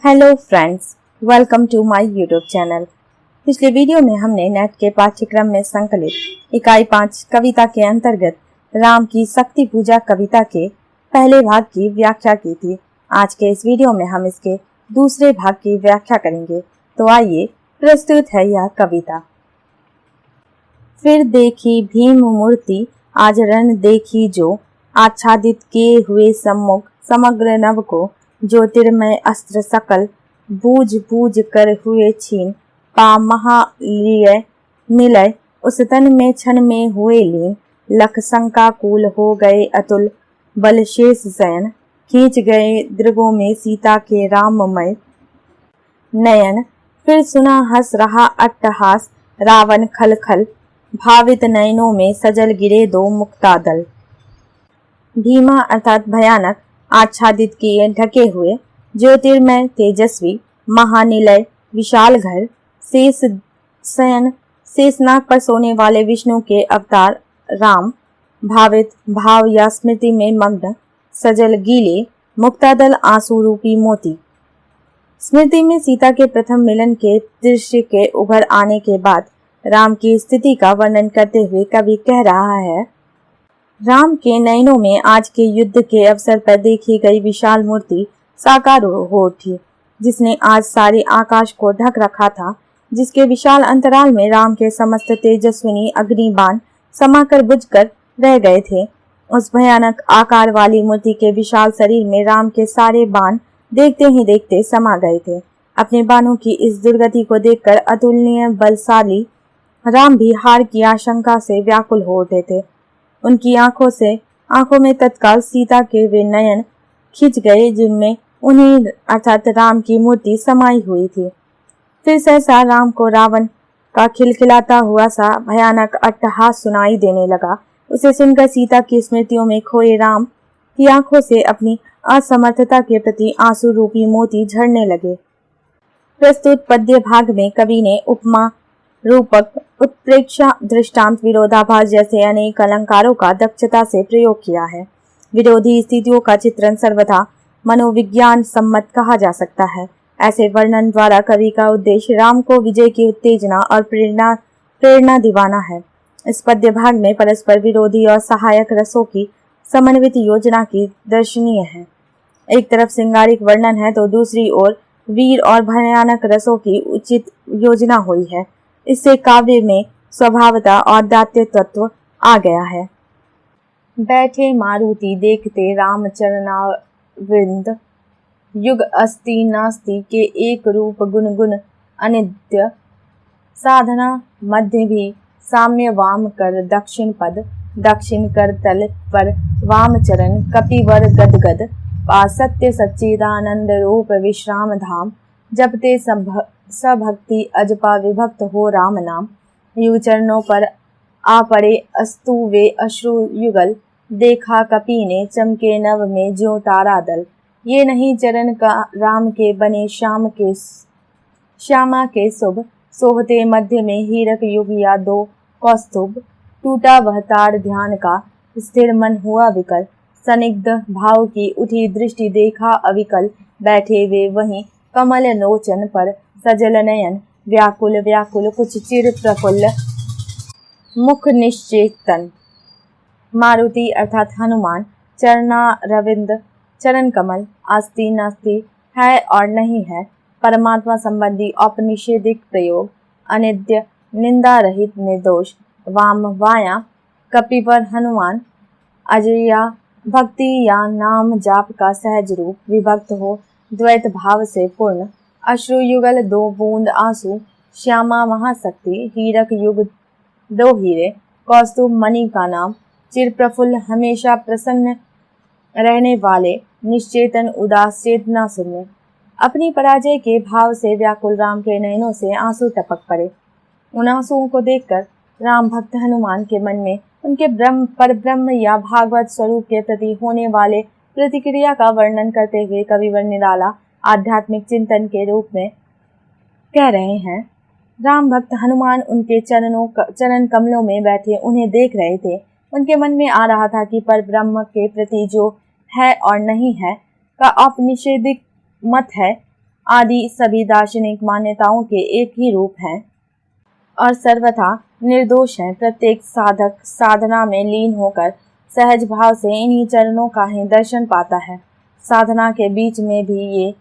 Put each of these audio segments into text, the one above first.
Hello friends, welcome to my YouTube channel. पिछले video में हमने नेट के पाठ्यक्रम में संकलित इकाई 5 कविता के अंतर्गत राम की शक्ति पूजा कविता के पहले भाग की व्याख्या की थी। आज के इस वीडियो में हम इसके दूसरे भाग की व्याख्या करेंगे। तो आइए, प्रस्तुत है यह कविता। फिर देखी भीम मूर्ति आज रण देखी जो, आच्छादित किए हुए सम्मुख समग्र नभ को, ज्योतिर्मय अस्त्र सकल बूझ बूझ कर हुए छीन, पा महालिय निलय उस तन में क्षण में हुए लीन, लख शंकाकुल हो गए अतुल बल शेष शयन, खींच गए दृगों में सीता के राममय नयन। फिर सुना हंस रहा अट्टहास रावण खल खल, भावित नयनों में सजल गिरे दो मुक्तादल। भीमा अर्थात भयानक, आच्छादित किए ढके हुए, ज्योतिर्मय तेजस्वी, महानिलय विशाल घर, शेष शयन शेषनाग पर सोने वाले विष्णु के अवतार राम, भावित भाव या स्मृति में मग्न, सजल गीले मुक्तादल आंसू रूपी मोती। स्मृति में सीता के प्रथम मिलन के दृश्य के उभर आने के बाद राम की स्थिति का वर्णन करते हुए कवि कह रहा है, राम के नयनों में आज के युद्ध के अवसर पर देखी गई विशाल मूर्ति साकार हो उठी, जिसने आज सारे आकाश को ढक रखा था, जिसके विशाल अंतराल में राम के समस्त तेजस्विनी अग्निबाण समाकर बुझकर रह गए थे। उस भयानक आकार वाली मूर्ति के विशाल शरीर में राम के सारे बाण देखते ही देखते समा गए थे। अपने बाणों की इस दुर्गति को देखकर अतुलनीय बलशाली राम भी हार की आशंका से व्याकुल हो उठे थे। उनकी आंखों में तत्काल सीता के वे नयन खिंच गए जिनमें उन्हीं अर्थात राम की मूर्ति समाई हुई थी। फिर सहसा राम को रावण का खिलखिलाता हुआ सा भयानक अट्टहास सुनाई देने लगा। उसे सुनकर सीता की स्मृतियों में खोए राम की आंखों से अपनी असमर्थता के प्रति आंसू रूपी मोती झरने लगे। प्रस्तुत पद्य भाग में कवि ने उपमा, रूपक, उत्प्रेक्षा, दृष्टांत, विरोधाभास जैसे अनेक अलंकारों का दक्षता से प्रयोग किया है। विरोधी स्थितियों का चित्रण सर्वथा मनोविज्ञान सम्मत कहा जा सकता है। ऐसे वर्णन द्वारा कवि का उद्देश्य राम को विजय की उत्तेजना और प्रेरणा दिवाना है। इस पद्य भाग में परस्पर विरोधी और सहायक रसों की समन्वित योजना की दर्शनीय है। एक तरफ श्रृंगारिक वर्णन है तो दूसरी ओर वीर और भयानक रसों की उचित योजना हुई है। इससे काव्य में स्वभावता और दात्य तत्व आ गया है। बैठे मारुति देखते राम चरणारविंद, युग अस्ति नास्ति के एक रूप गुण अनित्य, साधना मध्य भी साम्य वाम कर दक्षिण पद, दक्षिण कर तल पर वाम चरण कपिवर गदगद, पा सत्य सच्चिदानंद रूप विश्राम धाम, जपते सभक्ति अजपा विभक्त हो राम नाम, युग चरणों पर आ पड़े अस्तु वे अश्रु युगल, देखा कपि ने चमके नभ में ज्यों तारा दल, ये नहीं चरण का राम के बने श्यामा के शुभ, सोहते मध्य में हीरक युग या दो कौस्तुभ, टूटा वह तार ध्यान का स्थिर मन हुआ विकल, सनिग्ध भाव की उठी दृष्टि देखा अविकल, बैठे वे वहीं कमल लोचन पर सजल नयन, व्याकुल व्याकुल कुछ चिर प्रफुल्ल मुख निश्चेतन। मारुति अर्थात हनुमान, चरणारविंद चरण कमल, अस्ति नास्ति है और नहीं है, परमात्मा संबंधी औपनिषेदिक प्रयोग, अनित्य निंदा रहित निर्दोष, वाम वाया कपिवर हनुमान, अजया भक्ति या नाम जाप का सहज रूप, विभक्त हो द्वैत भाव से पूर्ण, अश्रु युगल दो बूंद आंसू, श्यामा महाशक्ति, हीरक युग दो हीरे, कौस्तुभ मणि का नाम, चिर प्रफुल्ल हमेशा प्रसन्न रहने वाले, निश्चेतन उदास चेतना शून्य। अपनी पराजय के भाव से व्याकुल राम के नयनों से आंसू टपक पड़े। उन आंसुओं को देखकर राम भक्त हनुमान के मन में उनके परब्रह्म या भागवत स्वरूप के प्रति होने वाले प्रतिक्रिया का वर्णन करते हुए कविवर निराला आध्यात्मिक चिंतन के रूप में कह रहे हैं। राम भक्त हनुमान उनके चरण कमलों में बैठे उन्हें देख रहे थे। उनके मन में आ रहा था कि परब्रह्म के प्रति जो है और नहीं है का औपनिषेदिक मत है, आदि सभी दार्शनिक मान्यताओं के एक ही रूप हैं और सर्वथा निर्दोष हैं। प्रत्येक साधक साधना में लीन होकर सहज भाव से इन्हीं चरणों का ही दर्शन पाता है। साधना के बीच में भी ये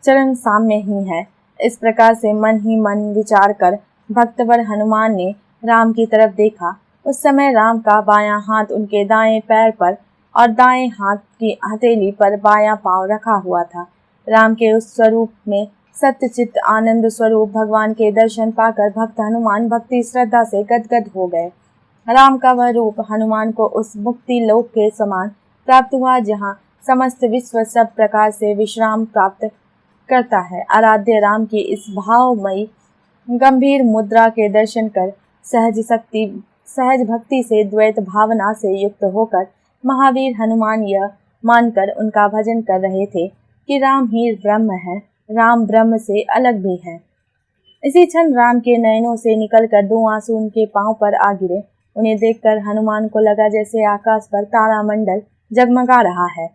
चरण साम्य ही है। इस प्रकार से मन ही मन विचार कर भक्तवर हनुमान ने राम की तरफ देखा। उस समय राम का बायां हाथ उनके दाएं पैर पर और दाएं हाथ की हथेली पर बायां पांव रखा हुआ था। राम के उस स्वरूप में सत्यचित्त आनंद स्वरूप भगवान के दर्शन पाकर भक्त हनुमान भक्ति श्रद्धा से गदगद हो गए। राम का वह रूप हनुमान को उस मुक्ति लोक के समान प्राप्त हुआ जहाँ समस्त विश्व सब प्रकार से विश्राम प्राप्त करता है। आराध्य राम की इस भावमयी गंभीर मुद्रा के दर्शन कर सहज भक्ति से द्वैत भावना से युक्त होकर महावीर हनुमान यह मानकर उनका भजन कर रहे थे कि राम ही ब्रह्म है, राम ब्रह्म से अलग भी है। इसी क्षण राम के नयनों से निकलकर 2 आंसू उनके पांव पर आ गिरे। उन्हें देखकर हनुमान को लगा जैसे आकाश पर तारामंडल जगमगा रहा है।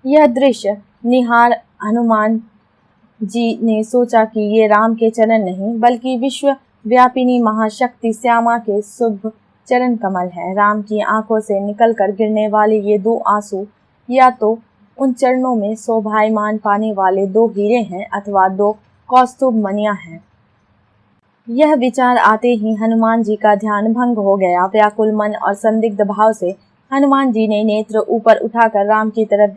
यह दृश्य निहार हनुमान जी ने सोचा कि ये राम के चरण नहीं बल्कि विश्व व्यापिनी महाशक्ति श्यामा के शुभ चरण कमल है। राम की आंखों से निकलकर गिरने वाले ये 2 आंसू या तो उन चरणों में शोभायमान पाने वाले 2 हीरे हैं अथवा 2 कौस्तुभ मणियां हैं। यह विचार आते ही हनुमान जी का ध्यान भंग हो गया। व्याकुल मन और संदिग्ध भाव से हनुमान जी ने नेत्र ऊपर उठाकर राम की तरफ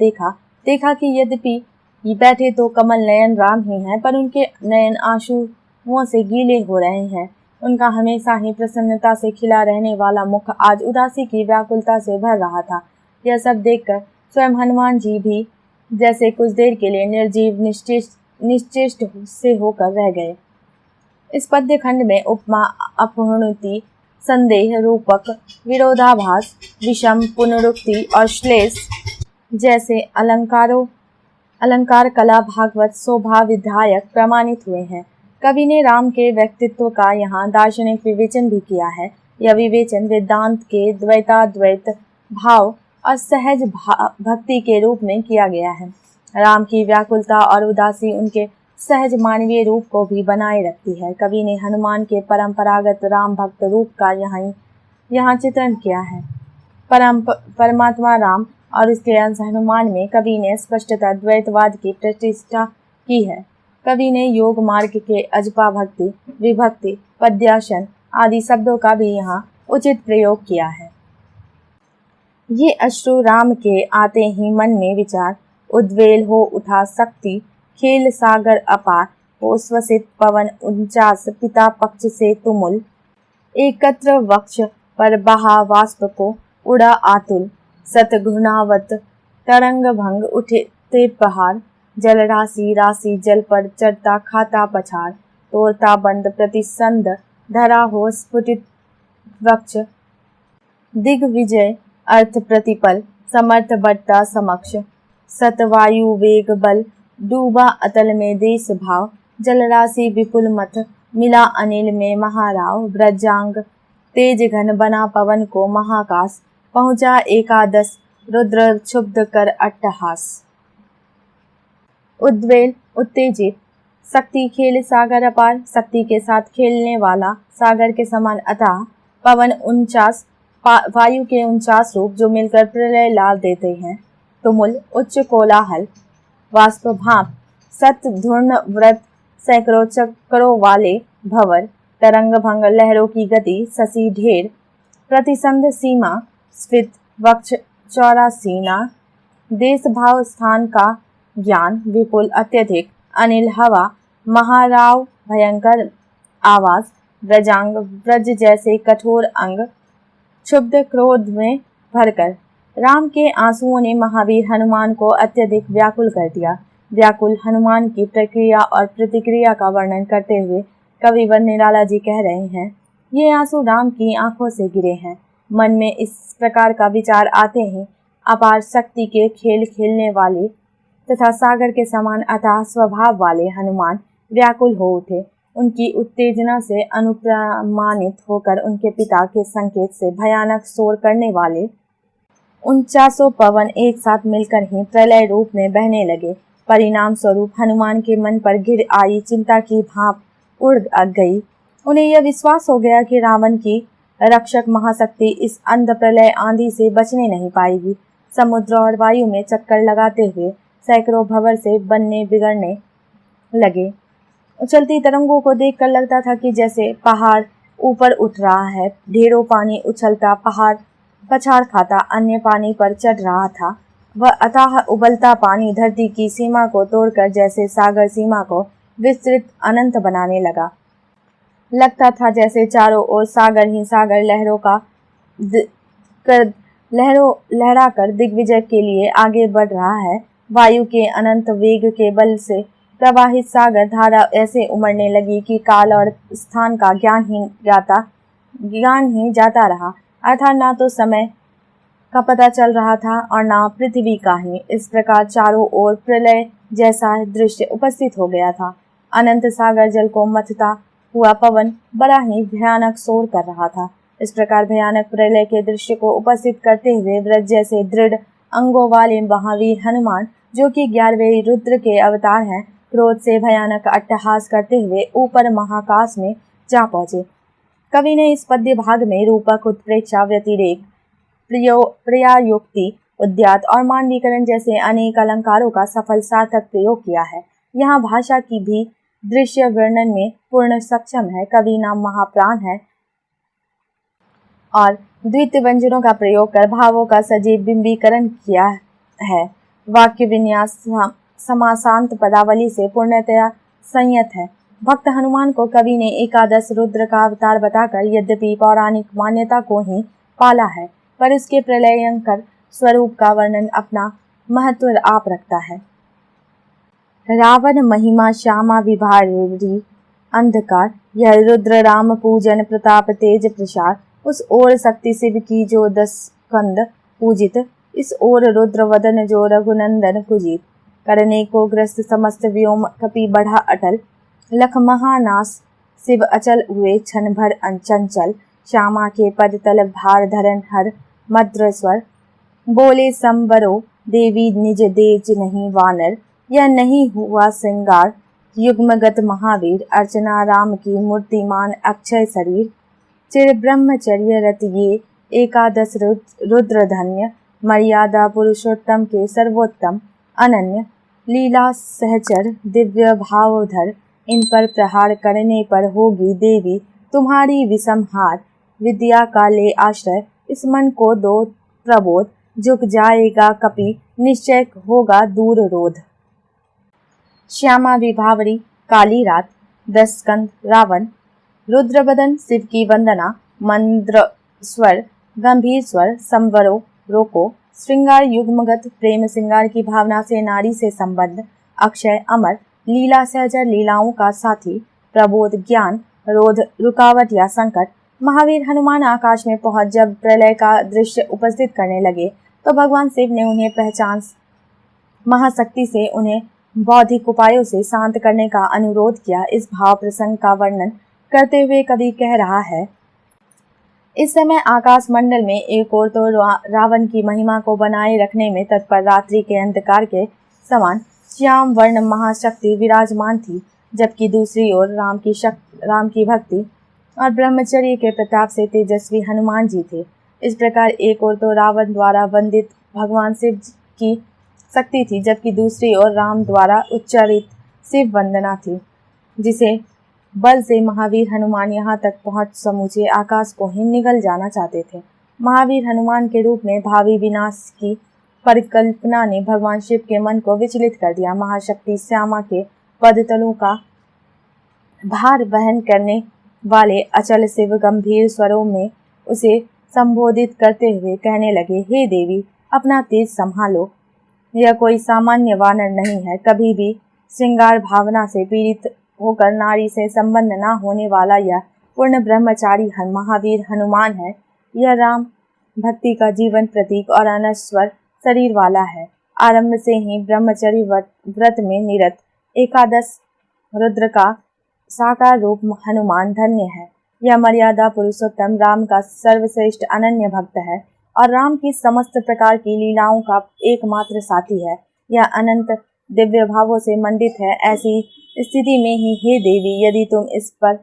देखा कि यद्यपि बैठे तो कमल नयन राम ही हैं, पर उनके नयन आंसुओं से गीले हो रहे हैं। उनका हमेशा ही प्रसन्नता से खिला रहने वाला मुख आज उदासी की व्याकुलता से भर रहा था। यह सब देखकर स्वयं हनुमान जी भी जैसे कुछ देर के लिए निर्जीव निश्चेष्ट से होकर रह गए। इस पद्य खंड में उपमा, अपहृति, संदेह रूपक, विरोधाभास, विषम, पुनरुक्ति और श्लेष जैसे अलंकार कला भागवत शोभा विधायक प्रमाणित हुए हैं। कवि ने राम के व्यक्तित्व का यहाँ दार्शनिक विवेचन भी किया है। यह विवेचन वेदांत के द्वैताद्वैत भाव और सहज भक्ति के रूप में किया गया है। राम की व्याकुलता और उदासी उनके सहज मानवीय रूप को भी बनाए रखती है। कवि ने हनुमान के परंपरागत राम भक्त रूप का यहाँ चित्रण किया है। परमात्मा राम और उसके अंश हनुमान में कवि ने स्पष्टतः द्वैतवाद की प्रतिष्ठा की है। कवि ने योग मार्ग के अजपा भक्ति, विभक्ति, पद्यासन आदि शब्दों का भी यहाँ उचित प्रयोग किया है। ये अश्रु राम के आते ही मन में विचार उद्वेल हो उठा। शक्ति खेल सागर अपार हो स्वसित पवन 49 पिता पक्ष से तुमुल। एकत्र वक्ष पर बहा वाष्प को उड़ा आतुल। सत घृणावत तरंग भंग उठे ते पहाड़। जल राशि राशि जल पर चढ़ता खाता पछाड़। तोड़ता बंद प्रतिसंध धरा हो स्फुटित वक्ष। दिग्विजय अर्थ प्रतिपल समर्थ बढ़ता समक्ष। सतवायु वेग बल डूबा अतल में देश भाव। जल राशि विपुल मथ मिला अनिल में महाराव। ब्रजांग तेज घन बना पवन को महाकाश। पहुंचा एकादश रुद्र क्षुब्ध कर अट्टहास। उद्वेल उत्तेजित। शक्ति खेल सागर अपार, शक्ति के साथ खेलने वाला सागर के समान अतः। पवन 49 वायु के 49 रूप जो मिलकर प्रलय ला देते हैं। तुमुल उच्च कोलाहल वाष्प भाप। सत धूर्ण व्रत सैकड़ों चक्रों वाले भंवर। तरंग भंग लहरों की गति। शशि ढेर प्रतिसंध सीमा। स्फीत वक्ष चौरा सीना। देश भाव स्थान का ज्ञान विपुल अत्यधिक। अनिल हवा महाराव भयंकर आवाज। ब्रजांग ब्रज जैसे कठोर अंग। क्षुब्ध क्रोध में भरकर। राम के आंसुओं ने महावीर हनुमान को अत्यधिक व्याकुल कर दिया। व्याकुल हनुमान की प्रक्रिया और प्रतिक्रिया का वर्णन करते हुए कविवर निराला जी कह रहे हैं, ये आंसू राम की आंखों से गिरे हैं। मन में इस प्रकार का विचार आते ही अपार शक्ति के खेल खेलने वाले तथा सागर के समान अथाह स्वभाव वाले हनुमान व्याकुल हो उठे। उनकी उत्तेजना से अनुप्रामानित होकर उनके पिता के संकेत से भयानक शोर करने वाले 49 पवन एक साथ मिलकर ही प्रलय रूप में बहने लगे। परिणाम स्वरूप हनुमान के मन पर गिर आई चिंता की भाप उड़ गई। उन्हें यह विश्वास हो गया कि रावण की रक्षक महाशक्ति इस अंध प्रलय आंधी से बचने नहीं पाएगी। समुद्र और वायु में चक्कर लगाते हुए सैकड़ों भंवर से बनने बिगड़ने लगे। उछलती तरंगों को देखकर लगता था कि जैसे पहाड़ ऊपर उठ रहा है। ढेरों पानी उछलता पहाड़ पछाड़ खाता अन्य पानी पर चढ़ रहा था। वह अथाह उबलता पानी धरती की सीमा को तोड़कर जैसे सागर सीमा को विस्तृत अनंत बनाने लगा। लगता था जैसे चारों ओर सागर ही सागर लहरा कर दिग्विजय के लिए आगे बढ़ रहा है। वायु के अनंत वेग के बल से प्रवाहित सागर धारा ऐसे उमड़ने लगी कि काल और स्थान का ज्ञान ही जाता रहा, अर्थात ना तो समय का पता चल रहा था और ना पृथ्वी का ही। इस प्रकार चारों ओर प्रलय जैसा दृश्य उपस्थित हो गया था। अनंत सागर जल को मथता हुआ पवन बड़ा ही भयानक शोर कर रहा था। इस प्रकार भयानक प्रलय के दृश्य को उपस्थित करते हुए व्रज जैसे दृढ़ अंगों वाले महावीर हनुमान, जो कि 11वें रुद्र के अवतार हैं, क्रोध से भयानक अट्टहास करते हुए ऊपर महाकाश में जा पहुंचे। कवि ने इस पद्य भाग में रूपक, उत्प्रेक्षा, व्यतिरेक, प्रयायोक्ति, उद्यात और मानवीकरण जैसे अनेक अलंकारों का सफल सार्थक प्रयोग किया है। यहाँ भाषा की भी दृश्य वर्णन में पूर्ण सक्षम है। कवि नाम महाप्राण है और द्वितीय व्यंजनों का प्रयोग कर भावों का सजीव बिंबीकरण किया है। वाक्य विन्यास समासांत पदावली से पूर्णतया संयत है। भक्त हनुमान को कवि ने एकादश रुद्र का अवतार बताकर यद्यपि पौराणिक मान्यता को ही पाला है, पर इसके प्रलयंकर स्वरूप का वर्णन अपना महत्व आप रखता है। रावण महिमा श्यामा विभारी अंधकार, यह रुद्र राम पूजन प्रताप तेज प्रसार। उस ओर शक्ति शिव की जो 10 स्कंद पूजित, इस ओर रुद्र वदन जो रघुनंदन कुजित। करने को ग्रस्त समस्त व्योम कपि बढ़ा अटल, लख महानाश शिव अचल हुए क्षण भर चंचल। श्यामा के पद तल भार धरन हर मद्र स्वर, बोले संवरो देवी निज देज नहीं वानर। यह नहीं हुआ श्रृंगार युग्मगत महावीर, अर्चना राम की मूर्तिमान अक्षय शरीर। चिर ब्रह्मचर्य रत ये एकादश रुद्र धन्य, मर्यादा पुरुषोत्तम के सर्वोत्तम अनन्य। लीला सहचर दिव्य भावधर, इन पर प्रहार करने पर होगी देवी तुम्हारी विषम हार। विद्या का ले आश्रय इस मन को दो प्रबोध, झुक जाएगा कपि निश्चय होगा दूर रोध। श्यामा विभावरी काली रात, 10 स्कंद रावण, रुद्रवदन शिव की वंदना, मंद्र स्वर गंभीर स्वर, संवरो रोको, श्रृंगार युग्मगत प्रेम श्रृंगार की भावना से नारी से संबंध, अक्षय अमर, लीला सहचर लीलाओं का साथी, प्रबोध ज्ञान, रोध रुकावट या संकट। महावीर हनुमान आकाश में पहुंच जब प्रलय का दृश्य उपस्थित करने लगे तो भगवान शिव ने उन्हें पहचान महाशक्ति से उन्हें बौद्धिक उपायों से शांत करने का अनुरोध किया। इस भाव प्रसंग का वर्णन करते हुए कवि कह रहा है, इस समय आकाश मंडल में एक ओर तो रावण की महिमा को बनाए रखने में तत्पर रात्रि के अंधकार के समान श्याम वर्ण महाशक्ति विराजमान थी, जबकि दूसरी ओर राम की भक्ति और ब्रह्मचर्य के प्रताप से तेजस्वी हनुमान जी थे। इस प्रकार एक ओर तो रावण द्वारा वंदित भगवान शिव की शक्ति थी, जबकि दूसरी ओर राम द्वारा उच्चारित शिव वंदना थी, जिसे बल से महावीर हनुमान यहाँ तक पहुँच समूचे आकाश को ही निगल जाना चाहते थे। महावीर हनुमान के रूप में भावी विनाश की परिकल्पना ने भगवान शिव के मन को विचलित कर दिया। महाशक्ति श्यामा के पदतलों का भार वहन करने वाले अचल शिव गंभीर स्वरों में उसे संबोधित करते हुए कहने लगे, हे देवी अपना तेज संभालो, यह कोई सामान्य वानर नहीं है। कभी भी श्रृंगार भावना से पीड़ित होकर नारी से संबंध न होने वाला यह पूर्ण ब्रह्मचारी महावीर हनुमान है। यह राम भक्ति का जीवन प्रतीक और अनश्वर शरीर वाला है। आरंभ से ही ब्रह्मचर्य व्रत में निरत एकादश रुद्र का साकार रूप हनुमान धन्य है। यह मर्यादा पुरुषोत्तम राम का सर्वश्रेष्ठ अनन्य भक्त है और राम की समस्त प्रकार की लीलाओं का एकमात्र साथी है। यह अनंत दिव्य भावों से मंडित है। ऐसी स्थिति में ही हे देवी, यदि तुम इस पर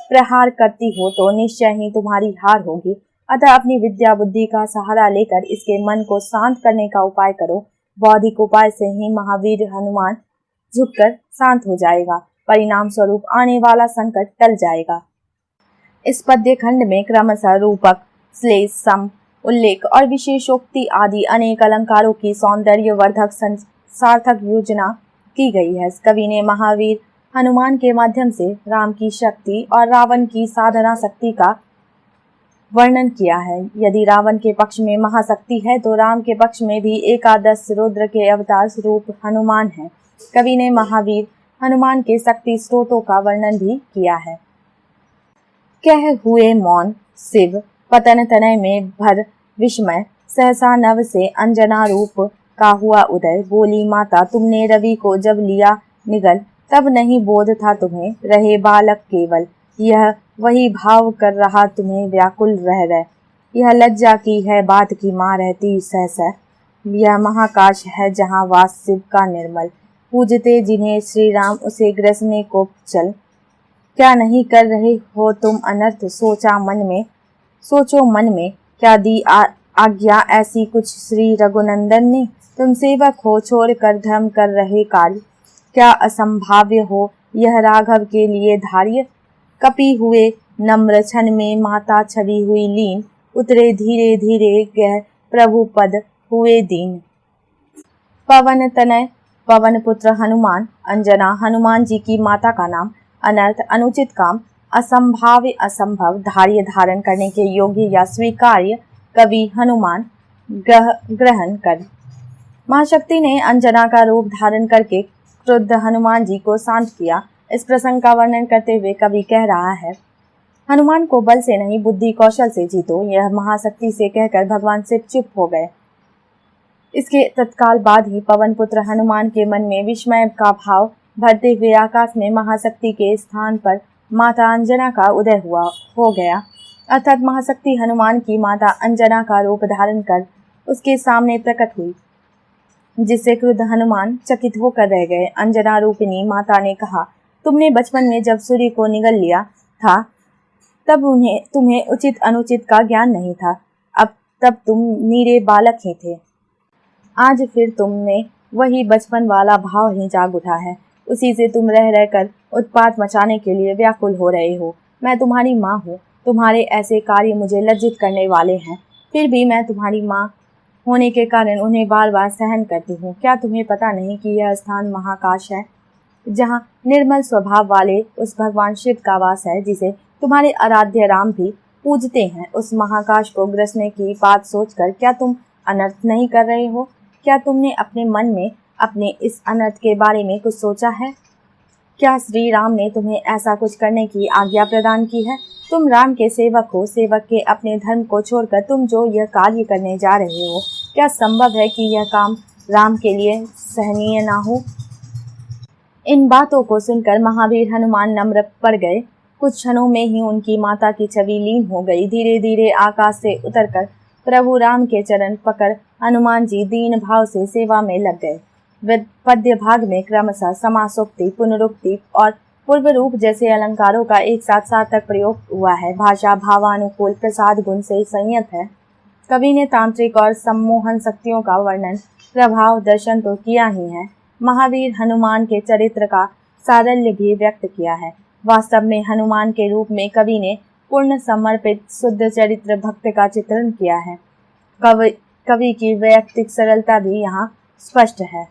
प्रहार करती हो तो निश्चय ही तुम्हारी हार होगी। अतः अपनी विद्या बुद्धि का सहारा लेकर इसके मन को शांत करने का उपाय करो। बौद्धिक उपाय से ही महावीर हनुमान झुककर शांत हो जाएगा। परिणाम स्वरूप आने वाला संकट टल जाएगा। इस पद्य खंड में क्रमशः रूपक, श्लेष, सम, उल्लेख और विशेषोक्ति आदि अनेक अलंकारों की सौंदर्यवर्धक सार्थक योजना की गई है। कवि ने महावीर हनुमान के माध्यम से राम की शक्ति और रावण की साधना शक्ति का वर्णन किया है। यदि रावण के पक्ष में महाशक्ति है तो राम के पक्ष में भी एकादश रुद्र के अवतार स्वरूप हनुमान है। कवि ने महावीर हनुमान के शक्ति स्रोतों का वर्णन भी किया है। कह हुए मौन शिव, पतन तनय में भर विस्मय, सहसा नव से अंजना रूप का हुआ उदय। बोली माता, तुमने रवि को जब लिया निगल, तब नहीं बोध था तुम्हें, रहे बालक केवल। यह वही भाव कर रहा तुम्हें व्याकुल रह। यह लज्जा की है बात की माँ रहती सहसा। यह महाकाश है जहाँ वास शिव का निर्मल। पूजते जिन्हें श्री राम उसे ग्रसने को चल। क्या नहीं कर रहे हो तुम अनर्थ, सोचो मन में क्या दी आज्ञा ऐसी कुछ श्री रघुनंदन ने। तुम सेवक हो छोड़ कर धर्म कर रहे कार्य, क्या असंभाव्य हो यह राघव के लिए धार्य। कपी हुए नम्र क्षण में माता छवि हुई लीन, उतरे धीरे धीरे गह प्रभु पद हुए दीन। पवन तनय पवन पुत्र हनुमान, अंजना हनुमान जी की माता का नाम। अनर्थ अनुचित काम, असंभाव्य असंभव, धार्य धारण करने के योग्य या स्वीकार्य, कवि हनुमान ग्रहण कर। महाशक्ति ने अंजना का रूप धारण करके क्रुद्ध हनुमान जी को शांत किया। इस प्रसंग का वर्णन करते हुए कवि कह रहा है, हनुमान को बल से नहीं बुद्धि कौशल से जीतो। यह महाशक्ति से कहकर भगवान शिव चुप हो गए। इसके तत्काल बाद ही पवन पुत्र हनुमान के मन में विस्मय का भाव भरते हुए आकाश में महाशक्ति के स्थान पर माता अंजना का उदय हो गया। अर्थात महाशक्ति हनुमान की माता अंजना का रूप धारण कर उसके सामने प्रकट हुई, जिससे क्रुद्ध हनुमान चकित होकर रह गए। अंजना रूपिणी माता ने कहा, तुमने बचपन में जब सूर्य को निगल लिया था तब तुम्हें उचित अनुचित का ज्ञान नहीं था। तब तुम नीरे बालक ही थे। आज फिर तुम में वही बचपन वाला भाव ही जाग उठा है। उसी से तुम रह रहकर उत्पात मचाने के लिए व्याकुल हो रहे हो। मैं तुम्हारी माँ हूँ। तुम्हारे ऐसे कार्य मुझे लज्जित करने वाले हैं, फिर भी मैं तुम्हारी माँ होने के कारण उन्हें बार बार सहन करती हूँ। क्या तुम्हें पता नहीं कि यह स्थान महाकाश है, जहाँ निर्मल स्वभाव वाले उस भगवान शिव का वास है, जिसे तुम्हारे आराध्य राम भी पूजते हैं। उस महाकाश को ग्रसने की बात सोचकर क्या तुम अनर्थ नहीं कर रहे हो? क्या तुमने अपने मन में अपने इस अनर्थ के बारे में कुछ सोचा है? क्या श्री राम ने तुम्हें ऐसा कुछ करने की आज्ञा प्रदान की है? तुम राम के सेवक हो। सेवक के अपने धर्म को छोड़कर तुम जो यह कार्य करने जा रहे हो, क्या संभव है कि यह काम राम के लिए सहनीय ना हो? इन बातों को सुनकर महावीर हनुमान नम्र पड़ गए। कुछ क्षणों में ही उनकी माता की छवि लीन हो गई। धीरे धीरे आकाश से उतरकर प्रभु राम के चरण पकड़ हनुमान जी दीन भाव से सेवा में लग गए। पद्य भाग में क्रमशः समासोक्ति, पुनरुक्ति और पूर्व रूप जैसे अलंकारों का एक साथ सार्थक प्रयोग हुआ है। भाषा भावानुकूल प्रसाद गुण से संयत है। कवि ने तांत्रिक और सम्मोहन शक्तियों का वर्णन, प्रभाव, दर्शन तो किया ही है, महावीर हनुमान के चरित्र का सारल्य भी व्यक्त किया है। वास्तव में हनुमान के रूप में कवि ने पूर्ण समर्पित शुद्ध चरित्र भक्त का चित्रण किया है। कवि की वैयक्तिक सरलता भी यहाँ स्पष्ट है।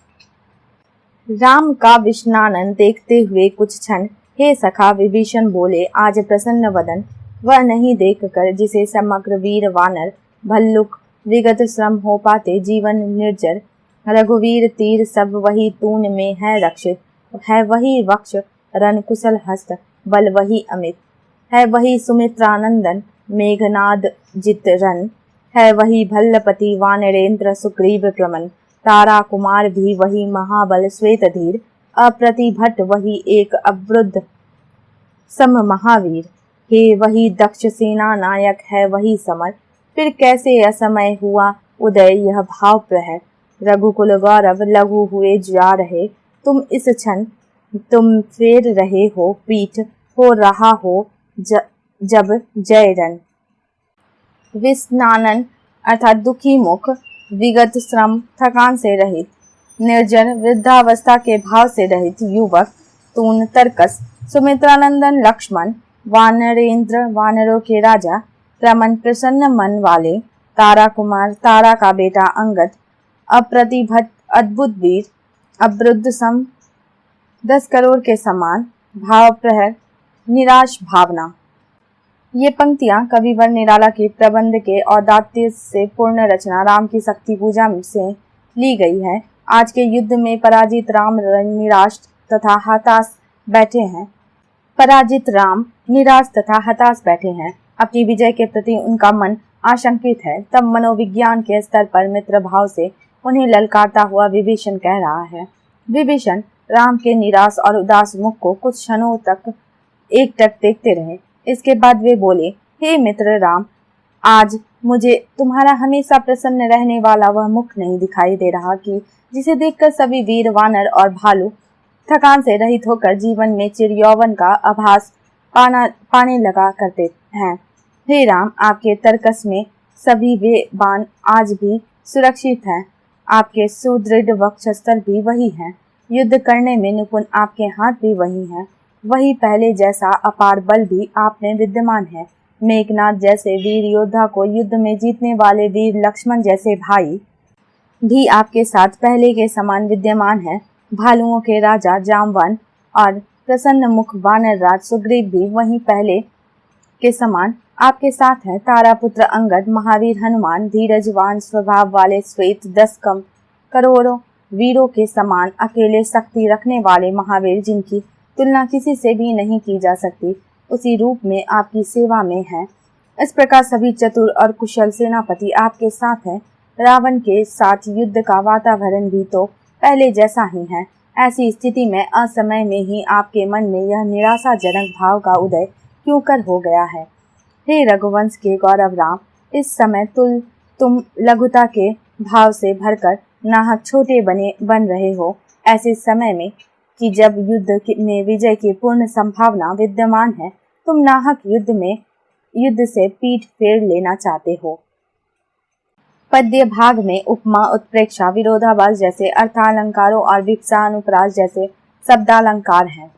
राम का विष्णानंद देखते हुए कुछ क्षण हे सखा विभीषण बोले, आज प्रसन्न वदन वह नहीं देख कर जिसे समग्र वीर वानर भल्लुक विगत श्रम हो पाते जीवन निर्जर। रघुवीर तीर सब वही तून में है रक्षित, है वही वक्ष रन कुशल हस्त बल वही अमित, है वही सुमित्रानंदन मेघनाद जित रन, है वही भल्लपति वानरेंद्र सुग्रीव प्रमन। तारा कुमार भी वही महाबल श्वेत धीर, अप्रतिभट वही एक अवरुद्ध सम महावीर। हे वही दक्ष सेना नायक है वही समर, फिर कैसे असमय हुआ उदय यह भाव प्रहर। रघुकुल गौरव लघु हुए जा रहे, तुम इस क्षण तुम फेर रहे हो पीठ, हो रहा हो जब जय रन। विस्नानन अर्थात दुखी मुख, विगत श्रम थकान से रहित, निर्जन वृद्धावस्था के भाव से रहित युवक, तून तर्कस, सुमित्रानंदन लक्ष्मण, वानरेंद्र वानरों के राजा, रमन प्रसन्न मन वाले, तारा कुमार तारा का बेटा अंगद, अप्रतिभट अद्भुत वीर, अवरुद्ध सम 10 करोड़ के समान, भाव प्रहर निराश भावना। ये पंक्तियां कविवर निराला की प्रबंध के औदात्य से पूर्ण रचना राम की शक्ति पूजा से ली गई है। आज के युद्ध में पराजित राम निराश तथा हताश बैठे हैं। पराजित राम निराश तथा हताश बैठे हैं। अपनी विजय के प्रति उनका मन आशंकित है। तब मनोविज्ञान के स्तर पर मित्र भाव से उन्हें ललकारता हुआ विभीषण कह रहा है। विभीषण राम के निराश और उदास मुख को कुछ क्षणों तक एकटक देखते रहे। इसके बाद वे बोले, हे मित्र राम, आज मुझे तुम्हारा हमेशा प्रसन्न रहने वाला वह मुख नहीं दिखाई दे रहा कि जिसे देखकर सभी वीर वानर और भालू थकान से रहित होकर जीवन में चिरयौवन का आभास पाने लगा करते हैं। हे राम, आपके तर्कस में सभी वे बाण आज भी सुरक्षित हैं। आपके सुदृढ़ वक्षस्थल भी वही हैं। युद्ध करने में निपुण आपके हाथ भी वही हैं। वही पहले जैसा अपार बल भी आप में विद्यमान है। मेघनाथ जैसे वीर योद्धा को युद्ध में जीतने वाले वीर लक्ष्मण जैसे भाई भी आपके साथ पहले के समान विद्यमान है। भालुओं के राजा जामवन और प्रसन्न मुख वानर राज सुग्रीव भी वहीं पहले के समान आपके साथ है। तारापुत्र अंगद, महावीर हनुमान, धीरजवान स्वभाव वाले श्वेत 10 करोड़ों वीरों के समान अकेले शक्ति रखने वाले महावीर, जिनकी तुलना किसी से भी नहीं की जा सकती, उसी रूप में आपकी सेवा में है। इस प्रकार सभी चतुर और कुशल सेनापति आपके साथ हैं। रावण के साथ युद्ध का वातावरण भी तो पहले जैसा ही है। ऐसी स्थिति में असमय में ही आपके मन में यह निराशाजनक भाव का उदय क्यों कर हो गया है? हे रघुवंश के गौरव राम, इस समय तुम लघुता के भाव से भरकर नाहक छोटे बन रहे हो। ऐसे समय में कि जब युद्ध में विजय की पूर्ण संभावना विद्यमान है, तुम नाहक युद्ध से पीठ फेर लेना चाहते हो। पद्य भाग में उपमा, उत्प्रेक्षा, विरोधाभास जैसे अर्थालंकारों और विप्सा अनुप्रास जैसे शब्दालंकार हैं।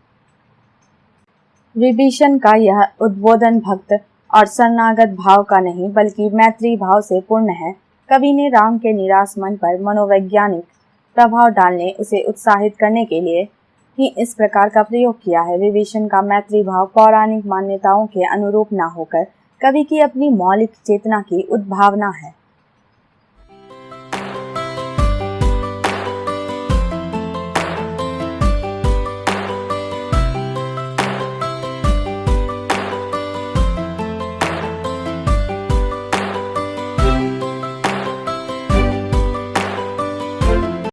विभीषण का यह उद्बोधन भक्त और शरणागत भाव का नहीं बल्कि मैत्री भाव से पूर्ण है। कवि ने राम के निराश मन पर मनोवैज्ञानिक प्रभाव डालने, उसे उत्साहित करने के लिए ही इस प्रकार का प्रयोग किया है। विभीषण का मैत्री भाव पौराणिक मान्यताओं के अनुरूप न होकर कवि की अपनी मौलिक चेतना की उद्भावना है।